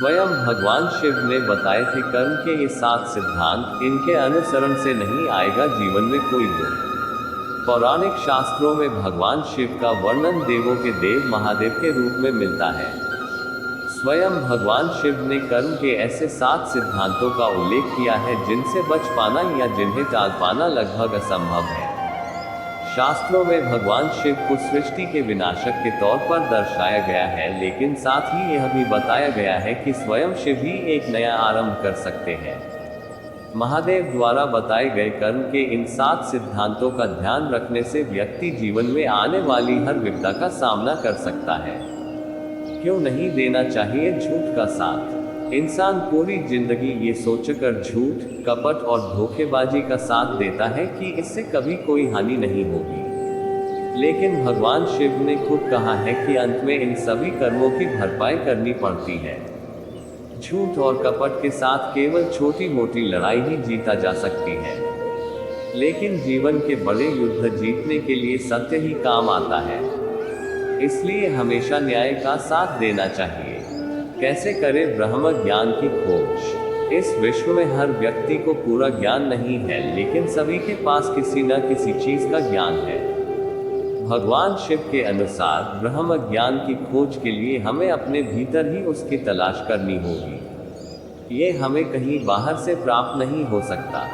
स्वयं भगवान शिव ने बताए थे कर्म के ये 7 सिद्धांत, इनके अनुसरण से नहीं आएगा जीवन में कोई गुण। पौराणिक शास्त्रों में भगवान शिव का वर्णन देवों के देव महादेव के रूप में मिलता है। स्वयं भगवान शिव ने कर्म के ऐसे 7 सिद्धांतों का उल्लेख किया है जिनसे बच पाना या जिन्हें टाल पाना लगभग असंभव है। शास्त्रों में भगवान शिव को सृष्टि के विनाशक के तौर पर दर्शाया गया है, लेकिन साथ ही यह भी बताया गया है कि स्वयं शिव ही एक नया आरंभ कर सकते हैं। महादेव द्वारा बताए गए कर्म के इन 7 सिद्धांतों का ध्यान रखने से व्यक्ति जीवन में आने वाली हर विपदा का सामना कर सकता है। क्यों नहीं देना चाहिए झूठ का साथ? इंसान पूरी जिंदगी ये सोचकर झूठ, कपट और धोखेबाजी का साथ देता है कि इससे कभी कोई हानि नहीं होगी। लेकिन भगवान शिव ने खुद कहा है कि अंत में इन सभी कर्मों की भरपाई करनी पड़ती है। झूठ और कपट के साथ केवल छोटी मोटी लड़ाई ही जीता जा सकती है, लेकिन जीवन के बड़े युद्ध जीतने के लिए सत्य ही काम आता है। इसलिए हमेशा न्याय का साथ देना चाहिए। कैसे करें ब्रह्म ज्ञान की खोज? इस विश्व में हर व्यक्ति को पूरा ज्ञान नहीं है, लेकिन सभी के पास किसी न किसी चीज का ज्ञान है। भगवान शिव के अनुसार ब्रह्म ज्ञान की खोज के लिए हमें अपने भीतर ही उसकी तलाश करनी होगी। ये हमें कहीं बाहर से प्राप्त नहीं हो सकता।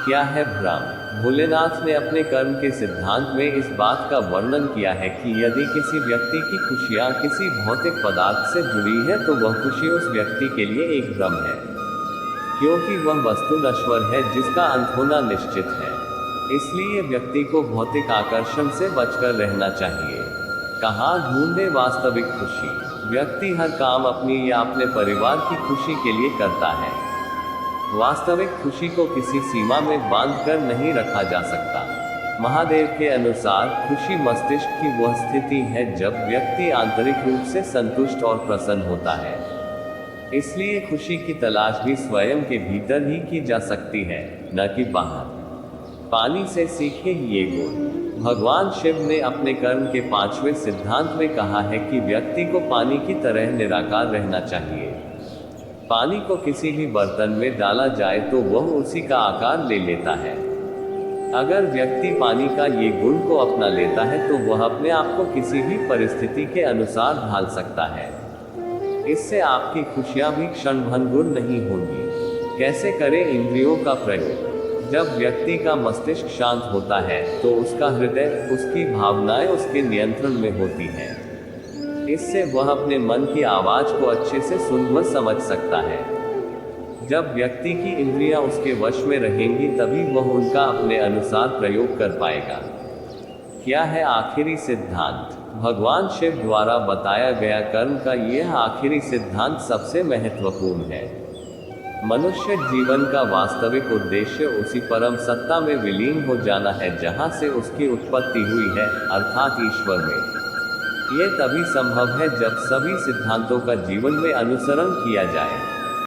क्या है ब्रह्म? भोलेनाथ ने अपने कर्म के सिद्धांत में इस बात का वर्णन किया है कि यदि किसी व्यक्ति की खुशियाँ किसी भौतिक पदार्थ से जुड़ी है तो वह खुशी उस व्यक्ति के लिए एक भ्रम है, क्योंकि वह वस्तु नश्वर है जिसका अंत होना निश्चित है। इसलिए व्यक्ति को भौतिक आकर्षण से बचकर रहना चाहिए। कहाँ ढूंढे वास्तविक खुशी? व्यक्ति हर काम अपनी या अपने परिवार की खुशी के लिए करता है। वास्तविक खुशी को किसी सीमा में बांधकर नहीं रखा जा सकता। महादेव के अनुसार खुशी मस्तिष्क की वह स्थिति है जब व्यक्ति आंतरिक रूप से संतुष्ट और प्रसन्न होता है। इसलिए खुशी की तलाश भी स्वयं के भीतर ही की जा सकती है, न कि बाहर। पानी से सीखे ये गुण। भगवान शिव ने अपने कर्म के 5वें सिद्धांत में कहा है कि व्यक्ति को पानी की तरह निराकार रहना चाहिए। पानी को किसी भी बर्तन में डाला जाए तो वह उसी का आकार ले लेता है। अगर व्यक्ति पानी का ये गुण को अपना लेता है तो वह अपने आप को किसी भी परिस्थिति के अनुसार ढाल सकता है। इससे आपकी खुशियां भी क्षणभंगुर नहीं होंगी। कैसे करें इंद्रियों का प्रयोग? जब व्यक्ति का मस्तिष्क शांत होता है तो उसका हृदय, उसकी भावनाएं उसके नियंत्रण में होती हैं। इससे वह अपने मन की आवाज को अच्छे से सुन व समझ सकता है। जब व्यक्ति की इंद्रियां उसके वश में रहेंगी तभी वह उनका अपने अनुसार प्रयोग कर पाएगा। क्या है आखिरी सिद्धांत? भगवान शिव द्वारा बताया गया कर्म का यह आखिरी सिद्धांत सबसे महत्वपूर्ण है। मनुष्य जीवन का वास्तविक उद्देश्य उसी परम सत्ता में विलीन हो जाना है जहां से उसकी उत्पत्ति हुई है, अर्थात ईश्वर में। यह तभी संभव है जब सभी सिद्धांतों का जीवन में अनुसरण किया जाए।